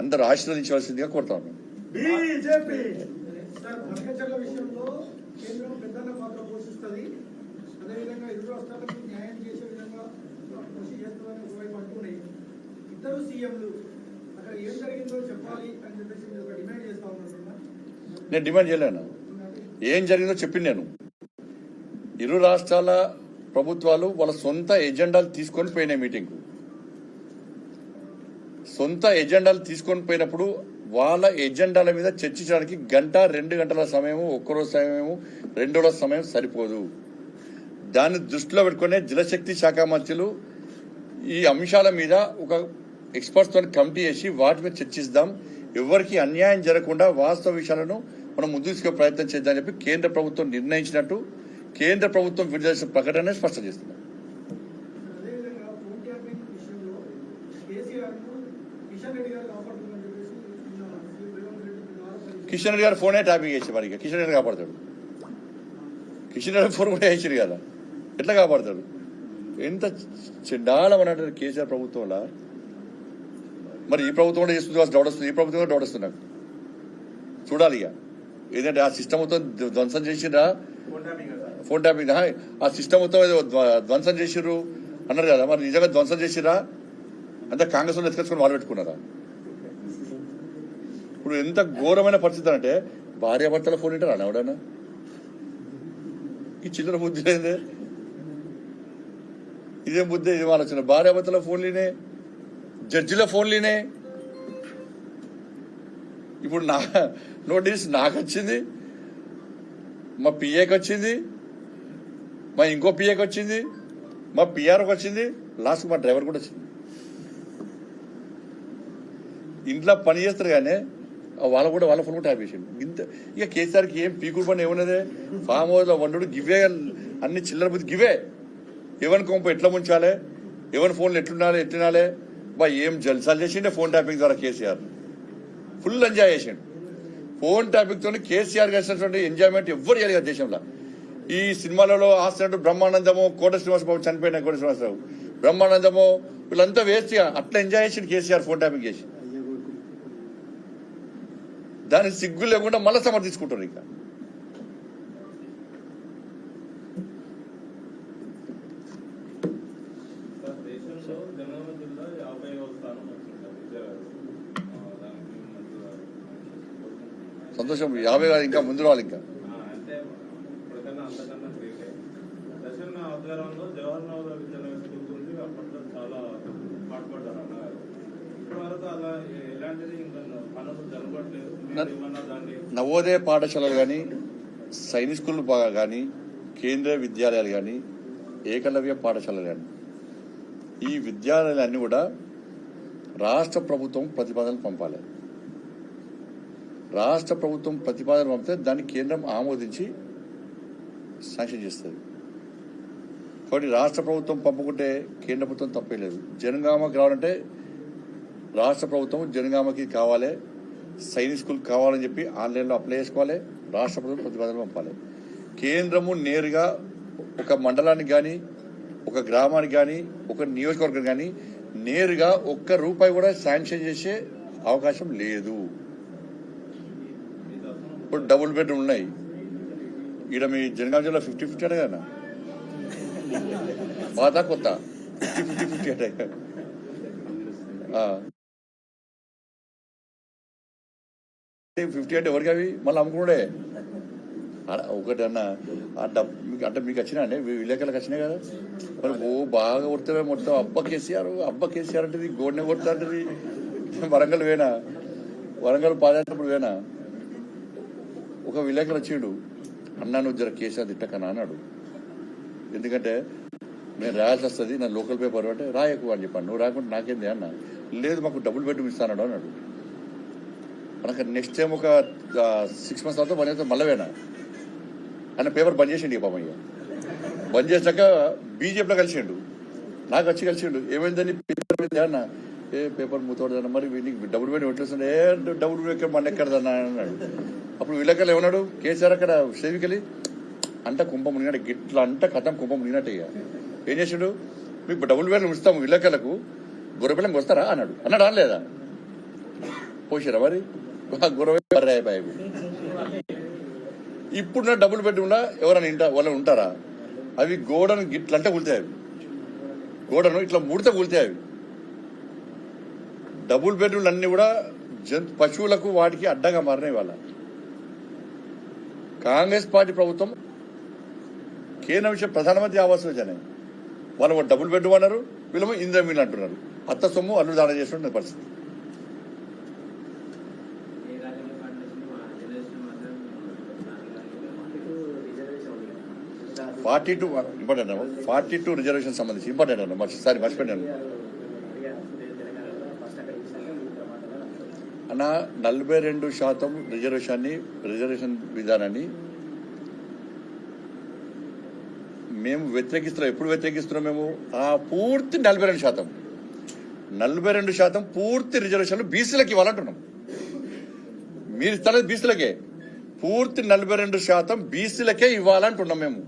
అందరూ ఆశీర్వదించవలసిందిగా కోరుతా ఉన్నాను. నేను డిమాండ్ చేయలేను. ఏం జరిగిందో చెప్పింది నేను. ఇరు రాష్ట్రాల ప్రభుత్వాలు వాళ్ళ సొంత ఎజెండాలు తీసుకొని పోయినాయి మీటింగ్కు. సొంత ఎజెండాలు తీసుకొని పోయినప్పుడు వాళ్ళ ఎజెండాల మీద చర్చించడానికి గంట 2 గంటల సమయము, ఒక్కరోజు సమయము, 2 రోజుల సమయం సరిపోదు. దాన్ని దృష్టిలో పెట్టుకునే జలశక్తి శాఖ మంత్రులు ఈ అంశాల మీద ఒక ఎక్స్పర్ట్స్తో కమిటీ చేసి వాటి మీద చర్చిద్దాం, ఎవరికి అన్యాయం జరగకుండా వాస్తవ విషయాలను మనం ముందుకు తీసుకునే ప్రయత్నం చేద్దామని చెప్పి కేంద్ర ప్రభుత్వం నిర్ణయించినట్టు కేంద్ర ప్రభుత్వం విడుదల చేసిన ప్రకటన స్పష్టం చేస్తున్నారు. కిషన్ రెడ్డి గారు ఫోనే ట్యాపింగ్ చేసి మరి కిషన్ రెడ్డి కాపాడతాడు. కిషన్ రెడ్డి ఫోన్ కూడా వేసాడు కదా, ఎట్లా కాపాడతాడు? ఎంత చెండాలం అన్నట్టు కేసీఆర్ ప్రభుత్వంలో. మరి ఈ ప్రభుత్వం కూడా చేస్తుంది, డౌట్ వస్తుంది. ఈ ప్రభుత్వం కూడా డౌట్ వస్తుంది నాకు. చూడాలి ఇక. ఏంటంటే ఆ సిస్టమ్ మొత్తం ధ్వంసం చేసిరా, ఫోన్ ట్యాపింగ్ ఆ సిస్టమ్ మొత్తం ధ్వంసం చేసిర్రు అన్నారు కదా. మరి నిజంగా ధ్వంసం చేసిరా? అంతా కాంగ్రెస్ వాళ్ళు ఎత్తుకొచ్చుకొని వాళ్ళు పెట్టుకున్నారా? ఇప్పుడు ఎంత ఘోరమైన పరిస్థితి అంటే భార్యాభర్తల ఫోన్ ఇంటారా ఎవడన్నా? ఈ చిల్లర బుద్ధి లేదే, ఇదేం బుద్ధి, ఇదేం ఆలోచన? భార్యాభర్తల ఫోన్లీనే, జడ్జిల ఫోన్లీనే. ఇప్పుడు నోటీస్ నాకు వచ్చింది, మా పిఏకి వచ్చింది, మా ఇంకో పిఏకి వచ్చింది, మా పిఆర్కి వచ్చింది, లాస్ట్ మా డ్రైవర్ కూడా వచ్చింది. ఇంట్లో పని చేస్తారు కానీ వాళ్ళ ఫోన్ కూడా ట్యాప్ చేసిండు. ఇంత ఇక కేసీఆర్కి ఏం పీకుడు పని ఏమన్నదే? ఫామ్ హౌస్లో వండు గివే, అన్ని చిల్లర బుద్ధి గివే. ఎవరి కొంప ఎట్లా ముంచాలి, ఎవరి ఫోన్లు ఎట్లుండాలి బా ఏం జల్సాలు చేసిండే ఫోన్ ట్యాపింగ్ ద్వారా. కేసీఆర్ ఫుల్ ఎంజాయ్ చేసిండు ఫోన్ ట్యాపింగ్ తోని. కేసీఆర్ చేసినటువంటి ఎంజాయ్మెంట్ ఎవ్వరు చేయలేదు దేశంలో. ఈ సినిమాలలో ఆస్తున్నట్టు బ్రహ్మానందము, కోట శ్రీనివాసరావు, చనిపోయిన కోట శ్రీనివాసరావు, బ్రహ్మానందము, వీళ్ళంతా వేస్ట్ గా అట్లా ఎంజాయ్ చేసిండు కేసీఆర్ ఫోన్ ట్యాపింగ్ చేసి. దానికి సిగ్గు లేకుండా మళ్ళీ సమర్థించుకుంటారు. ఇంకా సంతోషం. 50 కాదు, ఇంకా ముందు రావాలి. ఇంకా నవోదయ పాఠశాలలు కానీ, సైనిక్ స్కూల్ కానీ, కేంద్రీయ విద్యాలయాలు కానీ, ఏకలవ్య పాఠశాలలు కానీ, ఈ విద్యాలయాలన్నీ కూడా రాష్ట్ర ప్రభుత్వం ప్రతిపాదనలు పంపాలి. రాష్ట్ర ప్రభుత్వం ప్రతిపాదన పంపితే దాన్ని కేంద్రం ఆమోదించి శాంక్షన్ చేస్తుంది. కాబట్టి రాష్ట్ర ప్రభుత్వం పంపుకుంటే కేంద్ర ప్రభుత్వం తప్పే లేదు. జనగామకి రావాలంటే రాష్ట్ర ప్రభుత్వం జనగామకి కావాలి, సైనిక్ స్కూల్ కావాలని చెప్పి ఆన్లైన్లో అప్లై చేసుకోవాలి. రాష్ట్ర ప్రభుత్వం ప్రతిపాదన పంపాలి. కేంద్రము నేరుగా ఒక మండలానికి కానీ, ఒక గ్రామానికి కానీ, ఒక నియోజకవర్గం కానీ నేరుగా ₹1 కూడా శాంక్షన్ చేసే అవకాశం లేదు. ఇప్పుడు డబుల్ బెడ్రూమ్ ఉన్నాయి. ఈడ మీ జనగామ జిల్లా 50-50 అడే కదా, పాత కొత్త 50-50 అడే. $50 అంటే ఎవరికి అవి మళ్ళీ అమ్ముకున్నాడే ఒకటి అన్న. అంటే మీకు వచ్చినా అండి, విలేకరులకు వచ్చినాయి కదా. మరి బాగా కొడితే మొత్తం అబ్బా కేసీఆర్ అంటది, గోడనే కొడతా అంటది. వరంగల్ పాదయాత్రప్పుడు వేనా ఒక విలేకరు వచ్చిండు, అన్నా నువ్వు జర కేసీఆర్ తిట్టకనా అన్నాడు. ఎందుకంటే నేను రాయాల్సి వస్తుంది, నా లోకల్ పేపర్ అంటే రాయకు అని చెప్పాను. నువ్వు రాకుంటే నాకేంది అన్న. లేదు మాకు డబుల్ బెడ్రూమ్ ఇస్తాడు అన్నాడు. మనకు నెక్స్ట్ టైం ఒక 6 months తర్వాత 1 year మళ్ళీ వేనా ఆయన పేపర్ బంద్ చేసిండు. ఇక పాపయ్య బంద్ చేశాక బీజేపీలో కలిసిండు, నాకు వచ్చి కలిసిండు. ఏమైందని పేపర్ మీద అన్న, ఏ పేపర్ మూతోడదన్న, మరి నీకు డబుల్ బెడ్ పెట్టేస్తుండే, డబుల్ బెడ్ ఎక్కడ మన ఎక్కడదన్నా అన్నాడు. అప్పుడు విలేకరులు ఏమన్నాడు, కేసీఆర్ అక్కడ సేవికలి అంట కుంభం మునిగినట్టు, గిట్ల అంట కథం కుంభం మునిగినట్టు. ఇక ఏం చేసిండు, మీకు డబుల్ బెడ్లు ఇస్తాము విలేకరులకు, గొర్రెపిల్లం వస్తారా అన్నాడు. అనలేదా? పోసిరా మరి గురవై ఇప్పుడున్న డబుల్ బెడ్రూమ్లో ఎవరైనా వాళ్ళు ఉంటారా? అవి గోడను ఇట్లంటే కూలుతాయి, అవి గోడను ఇట్లా ముడితే కూలుతాయి. అవి డబుల్ బెడ్రూమ్లు అన్ని కూడా పశువులకు వాటికి అడ్డగా మారినాయి. వాళ్ళ కాంగ్రెస్ పార్టీ ప్రభుత్వం కేంద్ర విషయం ప్రధానమంత్రి ఆవాస్ యోజన, వాళ్ళు డబుల్ బెడ్రూమ్ అన్నారు, వీళ్ళేమో ఇంద్రమిల్ అంటున్నారు. అత్త సొమ్ము అల్లు దానం చేస్తున్న పరిస్థితి. ఫార్టీ టూ ఇంపార్టెంట్ అన్న, 42 రిజర్వేషన్ సంబంధించి ఇంపార్టెంట్ అన్న, మర్చిపోయాను అన్న. 42% రిజర్వేషన్ విధానాన్ని మేము వ్యతిరేకిస్తున్నాం. ఎప్పుడు వ్యతిరేకిస్తున్నాం మేము? పూర్తి 42% పూర్తి రిజర్వేషన్లు బీసీలకు ఇవ్వాలంటున్నాం. మీరు ఇస్తానేది బీసీలకే, పూర్తి 42% బీసీలకే ఇవ్వాలంటున్నాం. మేము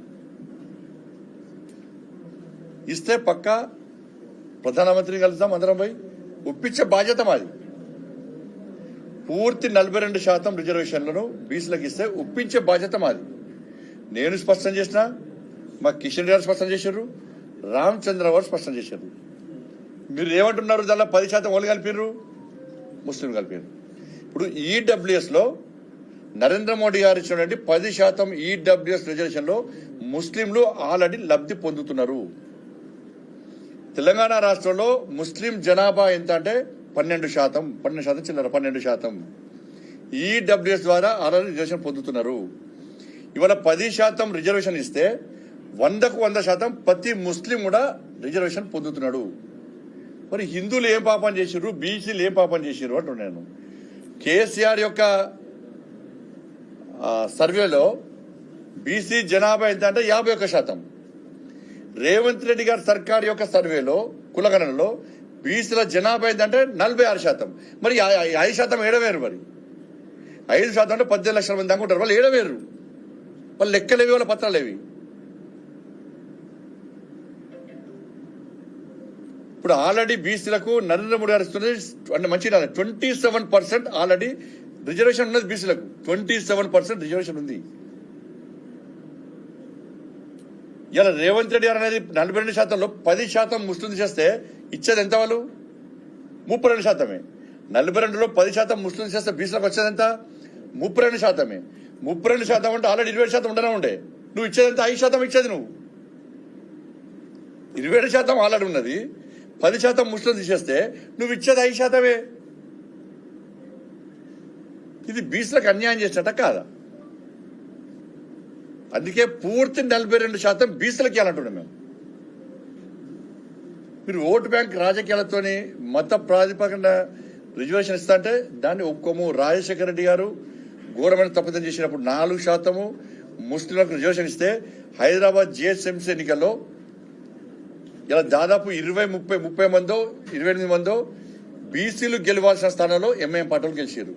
ఇస్తే పక్కా ప్రధానమంత్రిని కలుద్దాం, అందరం పోయి ఒప్పించే బాధ్యత మాది. పూర్తి 42% రిజర్వేషన్లను బీసీలకు ఇస్తే ఒప్పించే బాధ్యత మాది. నేను స్పష్టం చేసిన, మా కిషన్ గారు స్పష్టం చేశారు, రామచంద్ర గారు స్పష్టం చేశారు. మీరు ఏమంటున్నారు? దానిలో 10% వాళ్ళు కలిపారు, ముస్లిం కలిపారు. ఇప్పుడు ఈడబ్ల్యూఎస్ లో నరేంద్ర మోడీ గారు ఇచ్చినటువంటి 10% ఈడబ్ల్యూఎస్ రిజర్వేషన్ లో ముస్లింలు ఆల్రెడీ లబ్ధి పొందుతున్నారు. తెలంగాణ రాష్ట్రంలో ముస్లిం జనాభా ఎంత అంటే 12% చిల్లర 12%. ఈడబ్ల్యూఎస్ ద్వారా ఆల్రెడీ రిజర్వేషన్ పొందుతున్నారు. ఇవాళ 10% రిజర్వేషన్ ఇస్తే 100% ప్రతి ముస్లిం కూడా రిజర్వేషన్ పొందుతున్నాడు. మరి హిందువులు ఏం పాపం చేసిర్రు, బీసీలు ఏం పాపం చేసిర్రు అంటున్నాను. కేసీఆర్ యొక్క సర్వేలో బీసీ జనాభా ఎంత అంటే 51%. రేవంత్ రెడ్డి గారి సర్కార్ యొక్క సర్వేలో కులగణనలో బీసీల జనాభా ఏంటంటే 46%. మరి 5% ఏడవేరు. మరి 5% అంటే 18 లక్షల మంది అనుకుంటారు, వాళ్ళు ఏడవేరు. వాళ్ళు లెక్కలేవి, వాళ్ళ పత్రాలేవి. ఇప్పుడు ఆల్రెడీ బీసీలకు నరేంద్ర మోడీ గారు ఇస్తున్నది అంటే మంచి 27% ఆల్రెడీ రిజర్వేషన్ ఉన్నది. బీసీలకు 27% రిజర్వేషన్ ఉంది. ఇలా రేవంత్ రెడ్డి గారు అనేది 42%లో 10% ముస్లిం చేస్తే ఇచ్చేది ఎంత? వాళ్ళు 32%. 42లో 10% ముస్లిం చేస్తే బీసీలకు వచ్చేది ఎంత? 32%. 32% అంటే ఆల్రెడీ 27% ఉండనే ఉండే. నువ్వు ఇచ్చేది ఎంత? 5% ఇచ్చేది నువ్వు. 27% ఆల్రెడీ ఉన్నది, 10% ముస్లిం తీసేస్తే నువ్వు ఇచ్చేది 5%. ఇది బీసీలకు అన్యాయం చేసినట్ట కాదా? అందుకే పూర్తి 42% బీసీలకి ఇవ్వాలంటున్నాం మేము. మీరు ఓటు బ్యాంక్ రాజకీయాలతోని మత ప్రాతిపదికన రిజర్వేషన్ ఇస్తా అంటే దాన్ని ఒప్పుకోము. రాజశేఖర రెడ్డి గారు ఘోరమైన తప్పిదం చేసినప్పుడు 4% ముస్లింలకు రిజర్వేషన్ ఇస్తే హైదరాబాద్ జిహెచ్ఎంసీ ఎన్నికల్లో ఇలా దాదాపు 20-30 మందో 28 మందో బీసీలు గెలవాల్సిన స్థానంలో ఎంఐఎం పార్టీలు గెలిచారు.